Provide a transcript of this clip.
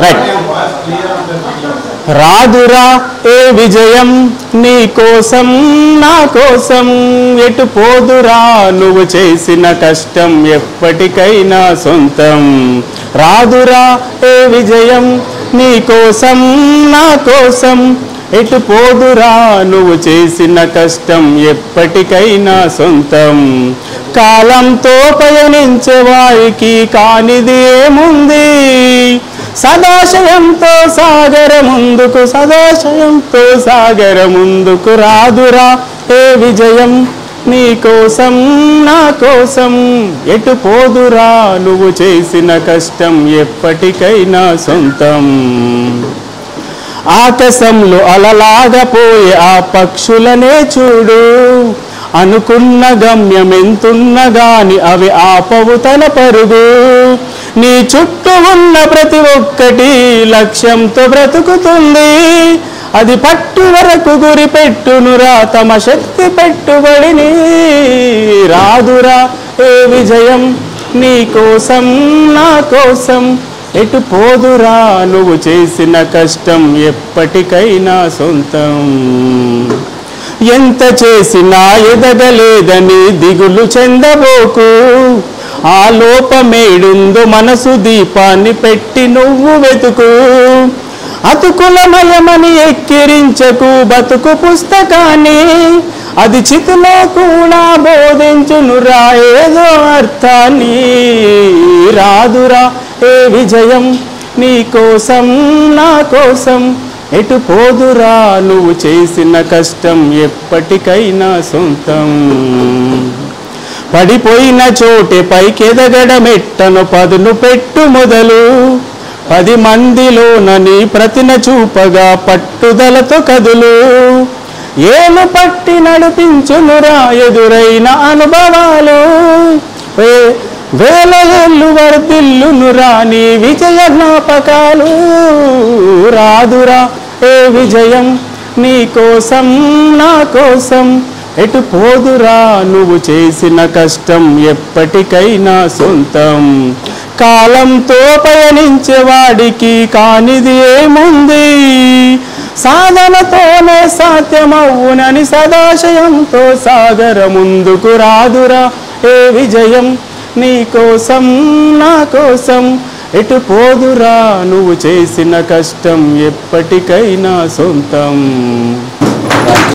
Right. రాదురా ఏ విజయం నీ కోసం నా కోసం, ఎటు పోదురా నువ్వు చేసిన కష్టం ఎప్పటికైనా సొంతం. రాదురా ఏ విజయం నీ కోసం నా కోసం, ఎటు పోదురా నువ్వు చేసిన కష్టం ఎప్పటికైనా సొంతం. కాలంతో పయనించే వారికి కానిది ఏముంది, సదాశయంతో సాగర ముందుకు, సదాశయంతో సాగర ముందుకు. రాదురా ఏ విజయం నీ కోసం నా కోసం, ఎటు పోదురా నువ్వు చేసిన కష్టం ఎప్పటికైనా సొంతం. ఆకాశంలో అలలాగా పోయే ఆ పక్షులనే చూడు, అనుకున్న గమ్యం ఎంతున్న గాని అవి ఆపవు తన పరుగు. నీ చుట్టూ ఉన్న ప్రతి ఒక్కటి లక్ష్యంతో బ్రతుకుతుంది, అది పట్టు వరకు గురి పెట్టునురా తమ శక్తి పెట్టుబడిని. రాదురా ఏ విజయం నీ కోసం నా కోసం, ఎటు పోదురా నువ్వు చేసిన కష్టం ఎప్పటికైనా సొంతం. ఎంత చేసినా ఎదగలేదని దిగులు చెందబోకు, ఆ లోపమేడుందో మనసు దీపాన్ని పెట్టి నువ్వు వెతుకు. అతుకులమయమని ఎక్కిరించకు బతుకు పుస్తకాన్ని, అది చితిలో కూడా బోధించునురా ఏదో అర్థాన్ని. రాదురా ఏ విజయం నీ కోసం నా కోసం, ఎటు పోదురా నువ్వు చేసిన కష్టం ఎప్పటికైనా సొంతం. పడిపోయిన చోటే పైకెదగడమెట్టను పదును పెట్టు మొదలు, 10 మందిలోన నీ ప్రతిన చూపగా పట్టుదలతో కదులు. ఏలు పట్టి నడిపించునురా ఎదురైన అనుభవాలు, వేల ఏళ్ళు వర్ధిల్లునురా నీ విజయ జ్ఞాపకాలు. రాదురా ఏ విజయం నీ కోసం నా కోసం, ఎటు పోదురా నువ్వు చేసిన కష్టం ఎప్పటికైనా సొంతం. కాలంతో పయనించే వాడికి కానిది ఏముంది, సాధనతోనే సాధ్యమవునని సదాశయంతో సాగర ముందుకు. రాదురా ఏ విజయం నీ కోసం నా కోసం, ఎటు పోదురా నువ్వు చేసిన కష్టం ఎప్పటికైనా సొంతం.